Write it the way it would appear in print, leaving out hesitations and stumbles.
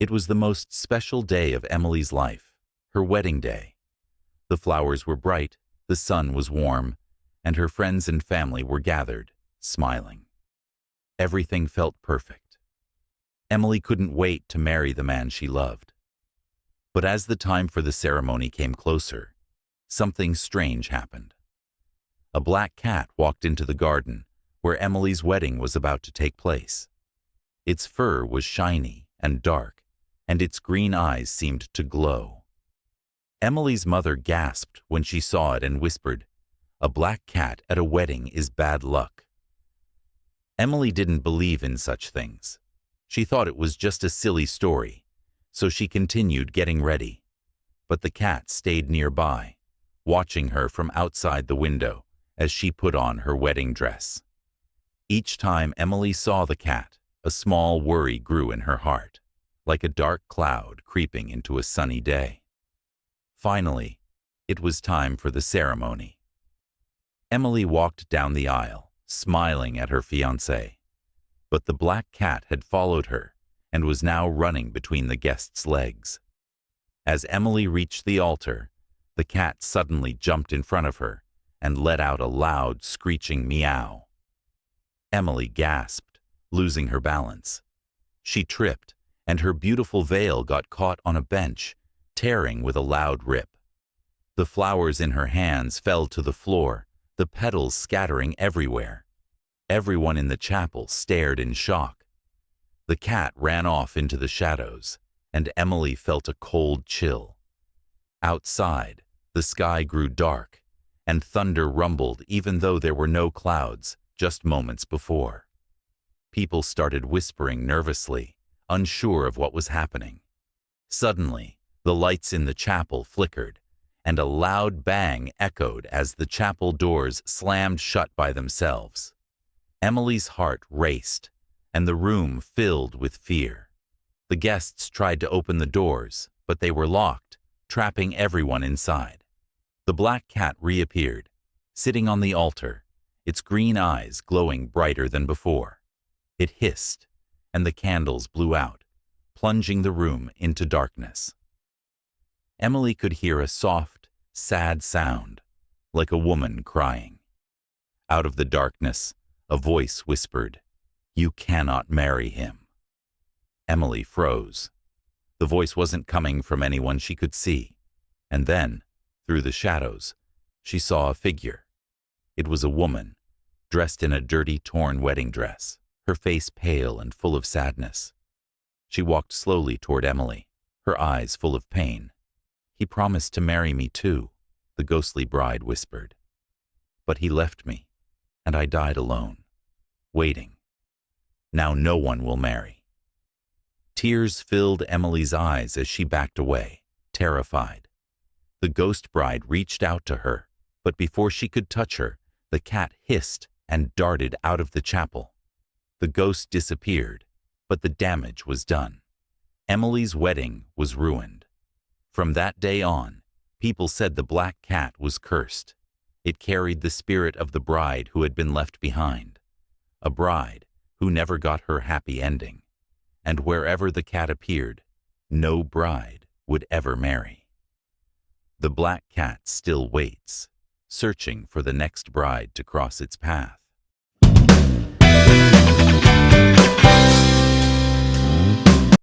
It was the most special day of Emily's life, her wedding day. The flowers were bright, the sun was warm, and her friends and family were gathered, smiling. Everything felt perfect. Emily couldn't wait to marry the man she loved. But as the time for the ceremony came closer, something strange happened. A black cat walked into the garden where Emily's wedding was about to take place. Its fur was shiny and dark, and its green eyes seemed to glow. Emily's mother gasped when she saw it and whispered, "A black cat at a wedding is bad luck." Emily didn't believe in such things. She thought it was just a silly story, so she continued getting ready. But the cat stayed nearby, watching her from outside the window as she put on her wedding dress. Each time Emily saw the cat, a small worry grew in her heart, like a dark cloud creeping into a sunny day. Finally, it was time for the ceremony. Emily walked down the aisle, smiling at her fiancé. But the black cat had followed her and was now running between the guests' legs. As Emily reached the altar, the cat suddenly jumped in front of her and let out a loud, screeching meow. Emily gasped, losing her balance. She tripped, and her beautiful veil got caught on a bench, tearing with a loud rip. The flowers in her hands fell to the floor, the petals scattering everywhere. Everyone in the chapel stared in shock. The cat ran off into the shadows, and Emily felt a cold chill. Outside, the sky grew dark, and thunder rumbled even though there were no clouds just moments before. People started whispering nervously, unsure of what was happening. Suddenly, the lights in the chapel flickered, and a loud bang echoed as the chapel doors slammed shut by themselves. Emily's heart raced, and the room filled with fear. The guests tried to open the doors, but they were locked, trapping everyone inside. The black cat reappeared, sitting on the altar, its green eyes glowing brighter than before. It hissed, and the candles blew out, plunging the room into darkness. Emily could hear a soft, sad sound, like a woman crying. Out of the darkness, a voice whispered, "You cannot marry him." Emily froze. The voice wasn't coming from anyone she could see. And then, through the shadows, she saw a figure. It was a woman, dressed in a dirty, torn wedding dress, her face pale and full of sadness. She walked slowly toward Emily, her eyes full of pain. "He promised to marry me too," the ghostly bride whispered. "But he left me, and I died alone, waiting. Now no one will marry." Tears filled Emily's eyes as she backed away, terrified. The ghost bride reached out to her, but before she could touch her, the cat hissed and darted out of the chapel. The ghost disappeared, but the damage was done. Emily's wedding was ruined. From that day on, people said the black cat was cursed. It carried the spirit of the bride who had been left behind, a bride who never got her happy ending, and wherever the cat appeared, no bride would ever marry. The black cat still waits, searching for the next bride to cross its path.